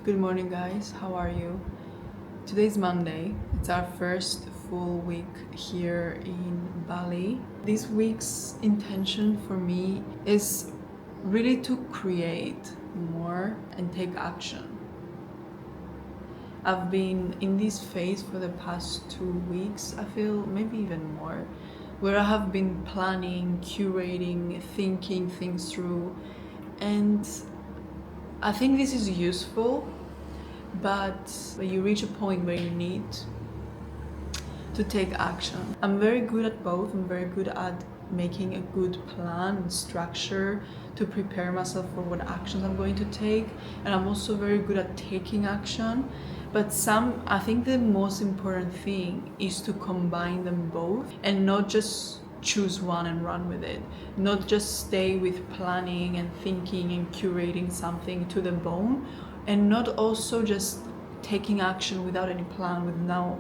Good morning, guys. How are you? Today's Monday. It's our first full week here in Bali. This week's intention for me is really to create more and take action. I've been in this phase for the past 2 weeks, I feel, maybe even more, where I have been planning, curating, thinking things through, and I think this is useful, but you reach a point where you need to take action. I'm very good at both. I'm very good at making a good plan and structure to prepare myself for what actions I'm going to take, and I'm also very good at taking action. But I think the most important thing is to combine them both and not just choose one and run with it, not just stay with planning and thinking and curating something to the bone, and not also just taking action without any plan,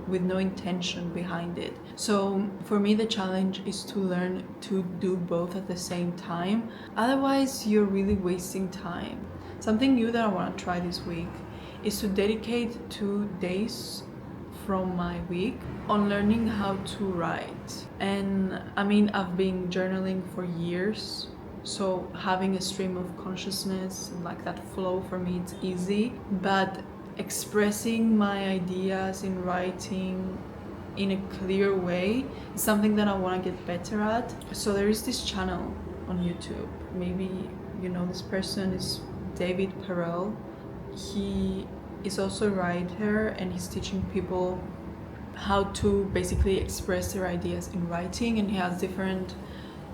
with no intention behind it. So for me, the challenge is to learn to do both at the same time. Otherwise, you're really wasting time. Something new that I want to try this week is to dedicate 2 days from my week on learning how to write. And I mean, I've been journaling for years, so having a stream of consciousness and like that flow, for me it's easy, but expressing my ideas in writing in a clear way is something that I want to get better at. So there is this channel on YouTube, maybe you know this person, is David Perel. He is also a writer and he's teaching people how to basically express their ideas in writing, and he has different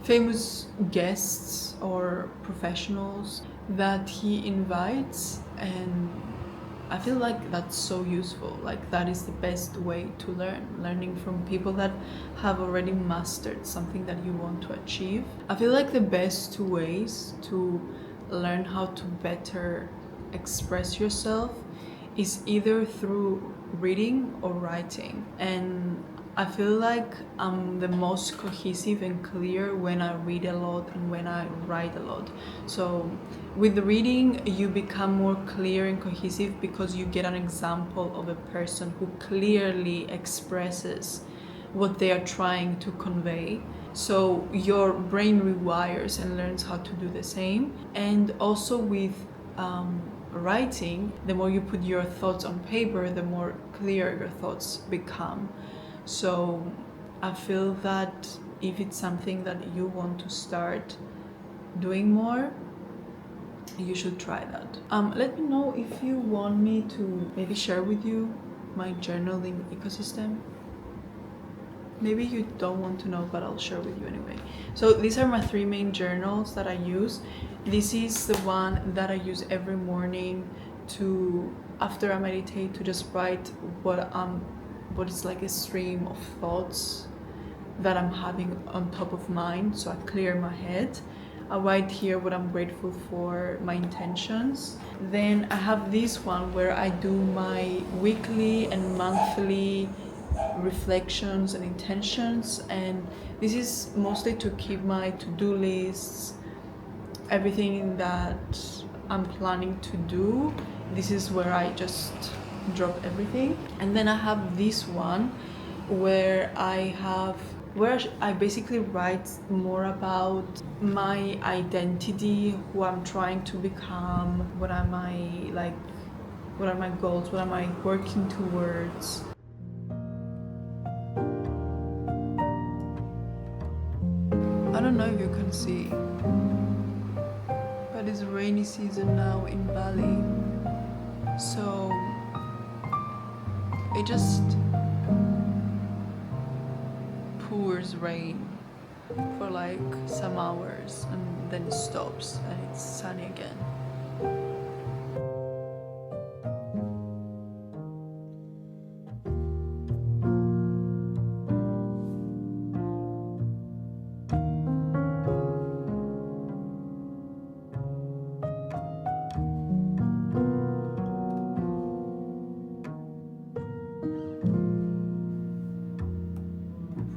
famous guests or professionals that he invites, and I feel like that's so useful. Like, that is the best way to learning from people that have already mastered something that you want to achieve. I feel like the best 2 ways to learn how to better express yourself is either through reading or writing, and I feel like I'm the most cohesive and clear when I read a lot and when I write a lot. So with the reading, you become more clear and cohesive because you get an example of a person who clearly expresses what they are trying to convey. So your brain rewires and learns how to do the same. And also with writing, the more you put your thoughts on paper, the more clear your thoughts become. So I feel that if it's something that you want to start doing more, you should try that. Let me know if you want me to maybe share with you my journaling ecosystem. Maybe you don't want to know, but I'll share with you anyway. So these are my 3 main journals that I use. This is the one that I use every morning after I meditate, to just write what is like a stream of thoughts that I'm having on top of mind, so I clear my head. I write here what I'm grateful for, my intentions. Then I have this one where I do my weekly and monthly reflections and intentions, and this is mostly to keep my to-do lists, everything that I'm planning to do. This is where I just drop everything. And then I have this one where I basically write more about my identity, who I'm trying to become, what are my goals, what am I working towards. I don't know if you can see, but it's rainy season now in Bali, so it just pours rain for like some hours and then it stops and it's sunny again.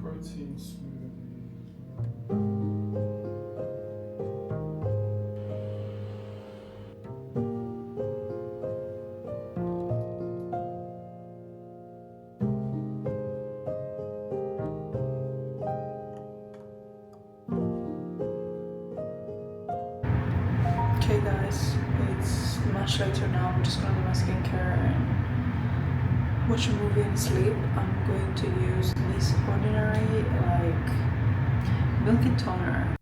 Protein smoothie. Okay guys, it's much later now. I'm just gonna do my skincare and watch a movie and sleep. I'm going to use this ordinary like milky toner.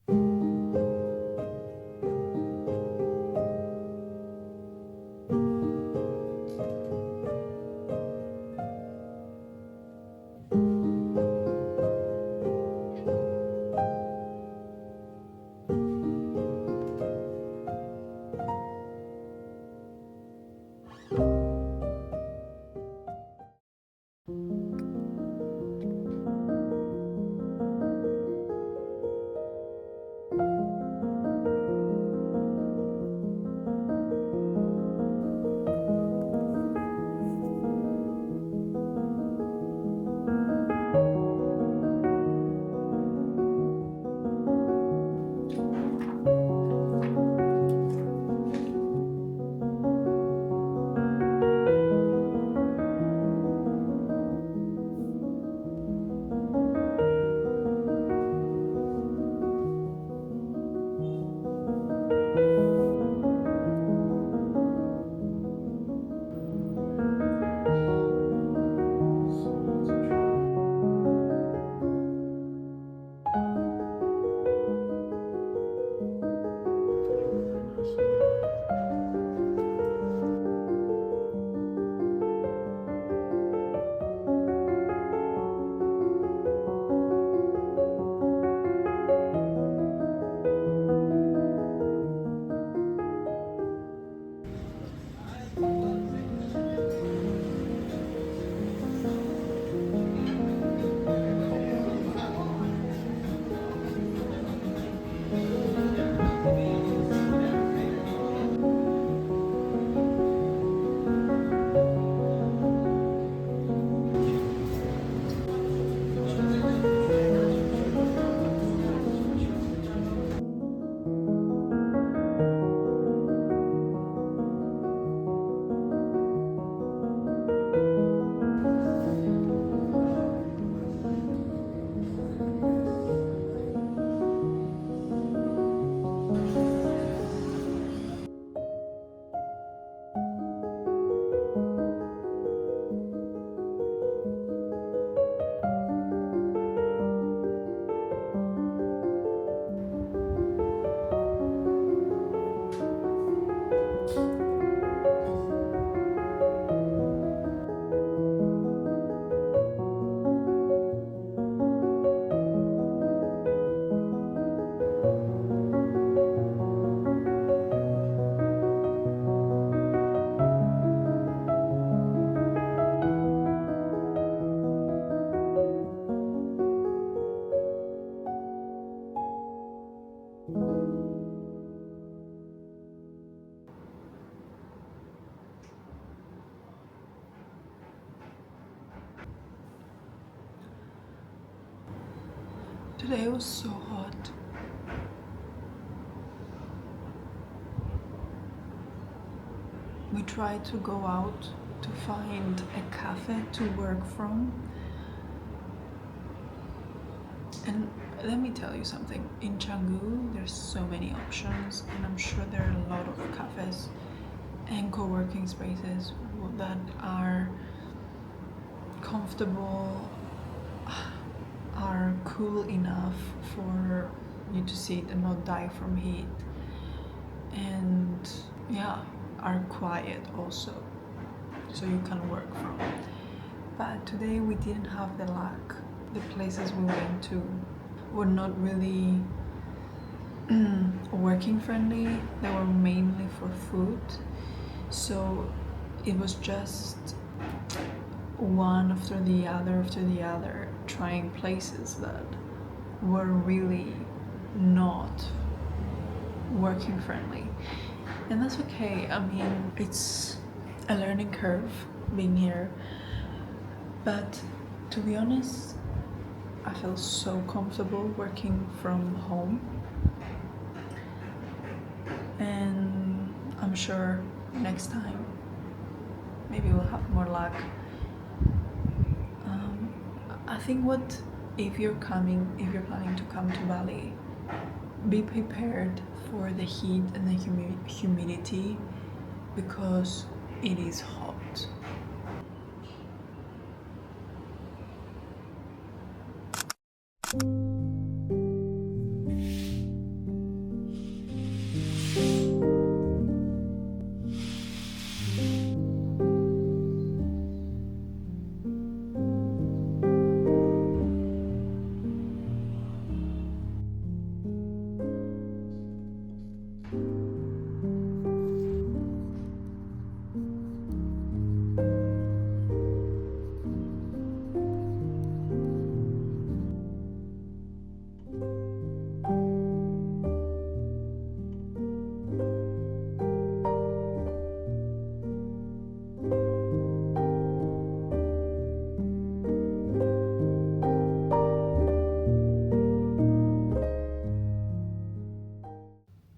Today was so hot. We tried to go out to find a cafe to work from. And let me tell you something, in Canggu there's so many options and I'm sure there are a lot of cafes and co-working spaces that are comfortable, are cool enough for need to sit and not die from heat, and yeah, are quiet also, so you can work from. But today we didn't have the luck. The places we went to were not really working friendly. They were mainly for food, so it was just one after the other, trying places that were really not working friendly. And that's okay. I mean, it's a learning curve being here. But to be honest, I feel so comfortable working from home. And I'm sure next time maybe we'll have more luck. I think if you're planning to come to Bali, be prepared for the heat and the humidity, because it is hot.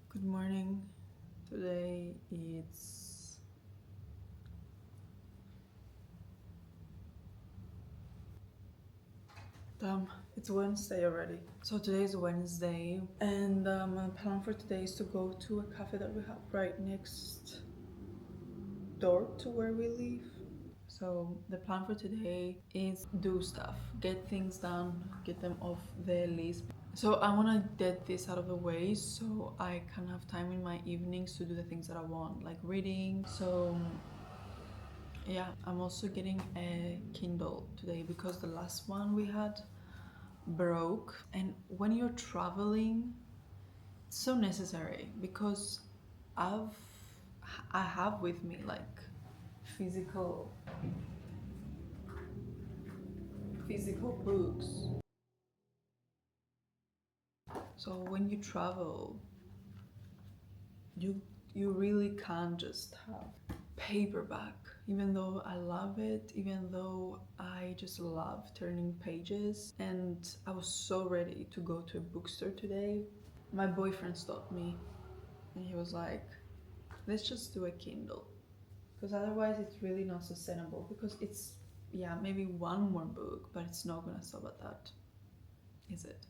Good morning. Today it's Wednesday already. So today is Wednesday, and my plan for today is to go to a cafe that we have right next door to where we live. So the plan for today is do stuff, get things done, get them off the list. So I want to get this out of the way so I can have time in my evenings to do the things that I want, like reading. So yeah, I'm also getting a Kindle today because the last one we had broke. And when you're traveling, it's so necessary, because I have with me like physical books. So when you travel, you really can't just have paperback, even though I love it, even though I just love turning pages. And I was so ready to go to a bookstore today. My boyfriend stopped me and he was like, let's just do a Kindle, because otherwise it's really not sustainable, because it's, yeah, maybe one more book, but it's not gonna stop at that, is it?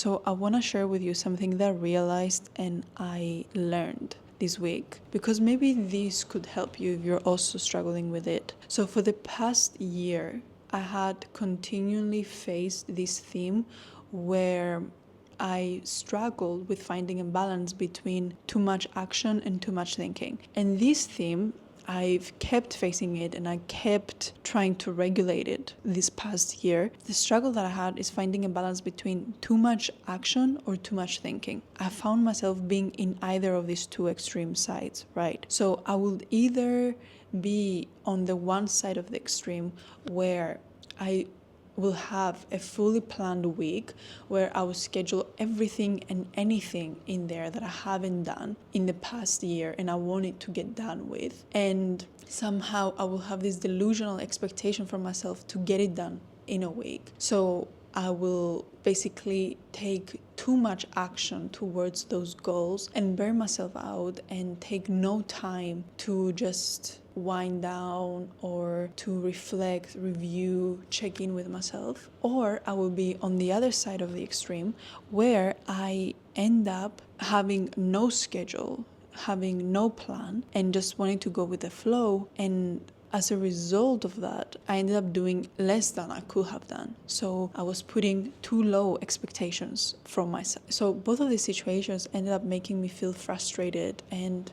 So I want to share with you something that I realized and I learned this week, because maybe this could help you if you're also struggling with it. So for the past year, I had continually faced this theme where I struggled with finding a balance between too much action and too much thinking. And this theme, I've kept facing it and I kept trying to regulate it this past year. The struggle that I had is finding a balance between too much action or too much thinking. I found myself being in either of these two extreme sides, right? So I would either be on the one side of the extreme where I will have a fully planned week where I will schedule everything and anything in there that I haven't done in the past year and I want it to get done with. And somehow I will have this delusional expectation for myself to get it done in a week. So I will basically take too much action towards those goals and burn myself out and take no time to just wind down or to reflect, review, check in with myself. Or I will be on the other side of the extreme where I end up having no schedule, having no plan, and just wanting to go with the flow. And as a result of that, I ended up doing less than I could have done. So I was putting too low expectations from myself. So both of these situations ended up making me feel frustrated and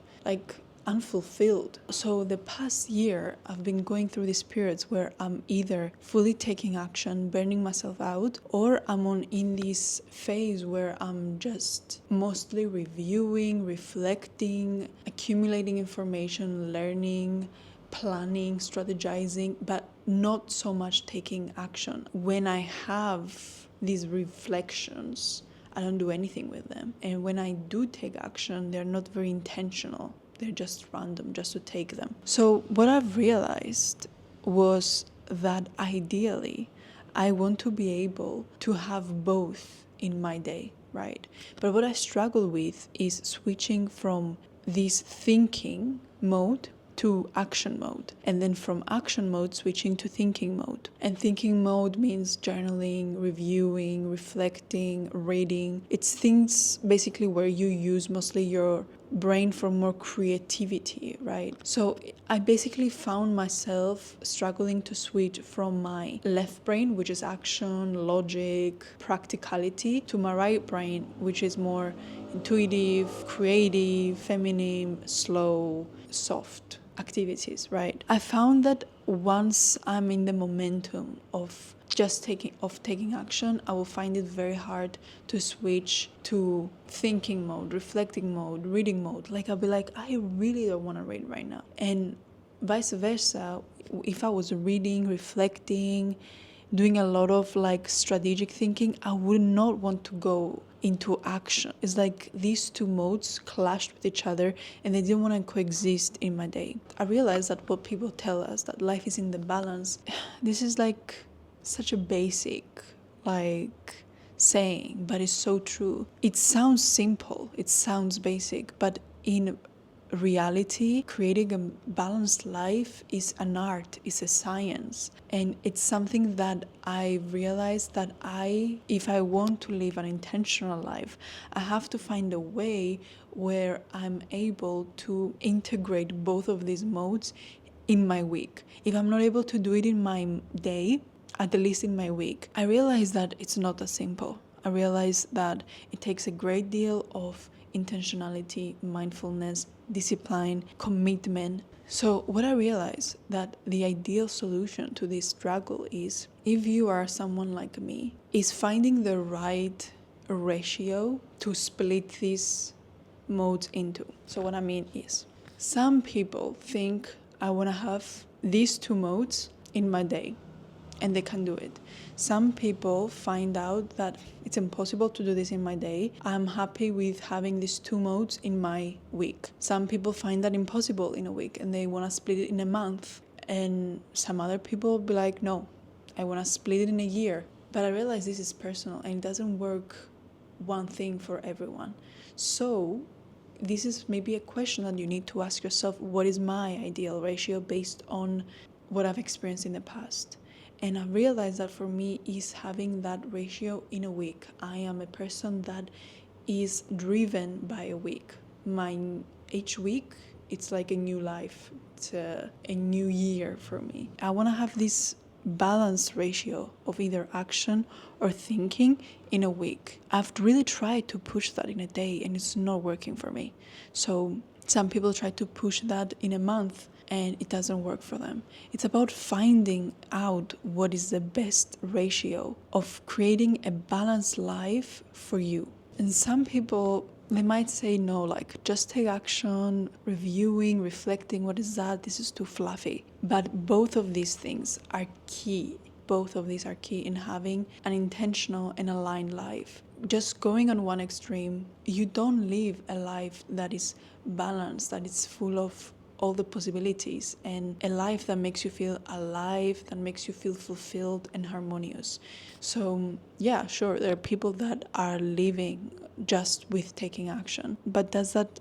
unfulfilled. So the past year, I've been going through these periods where I'm either fully taking action, burning myself out, or I'm in this phase where I'm just mostly reviewing, reflecting, accumulating information, learning, planning, strategizing, but not so much taking action. When I have these reflections, I don't do anything with them. And when I do take action, they're not very intentional. They're just random, just to take them. So what I've realized was that ideally, I want to be able to have both in my day, right? But what I struggle with is switching from this thinking mode to action mode, and then from action mode switching to thinking mode. And thinking mode means journaling, reviewing, reflecting, reading. It's things basically where you use mostly your brain for more creativity, right? So I basically found myself struggling to switch from my left brain, which is action, logic, practicality, to my right brain, which is more intuitive, creative, feminine, slow, soft activities, right? I found that once I'm in the momentum of just taking action, I will find it very hard to switch to thinking mode, reflecting mode, reading mode. I'll be like, I really don't want to read right now. And vice versa, if I was reading, reflecting, doing a lot of strategic thinking, I would not want to go into action. It's like these two modes clashed with each other and they didn't want to coexist in my day. I realized that what people tell us, that life is in the balance, this is such a basic saying, but it's so true. It sounds simple, it sounds basic, but in reality, creating a balanced life is an art, is a science. And it's something that I realized that if I want to live an intentional life, I have to find a way where I'm able to integrate both of these modes in my week. If I'm not able to do it in my day, at least in my week. I realized that it's not as simple. I realized that it takes a great deal of intentionality, mindfulness, discipline, commitment. So what I realized that the ideal solution to this struggle is, if you are someone like me, is finding the right ratio to split these modes into. So what I mean is, some people think I want to have these two modes in my day, and they can do it. Some people find out that it's impossible to do this in my day. I'm happy with having these two modes in my week. Some people find that impossible in a week and they want to split it in a month. And some other people be like, no, I want to split it in a year. But I realize this is personal and it doesn't work one thing for everyone. So this is maybe a question that you need to ask yourself: what is my ideal ratio based on what I've experienced in the past? And I realized that for me is having that ratio in a week. I am a person that is driven by a week. Each week, it's like a new life. It's a new year for me. I want to have this balanced ratio of either action or thinking in a week. I've really tried to push that in a day and it's not working for me. So some people try to push that in a month and it doesn't work for them. It's about finding out what is the best ratio of creating a balanced life for you. And some people, they might say no, like just take action, reviewing, reflecting, what is that? This is too fluffy. But both of these things are key. Both of these are key in having an intentional and aligned life. Just going on one extreme, you don't live a life that is balanced, that is full of all the possibilities, and a life that makes you feel alive, that makes you feel fulfilled and harmonious. So yeah, sure, there are people that are living just with taking action, but does that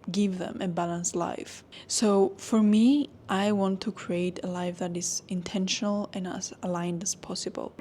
give them a balanced life? So for me, I want to create a life that is intentional and as aligned as possible.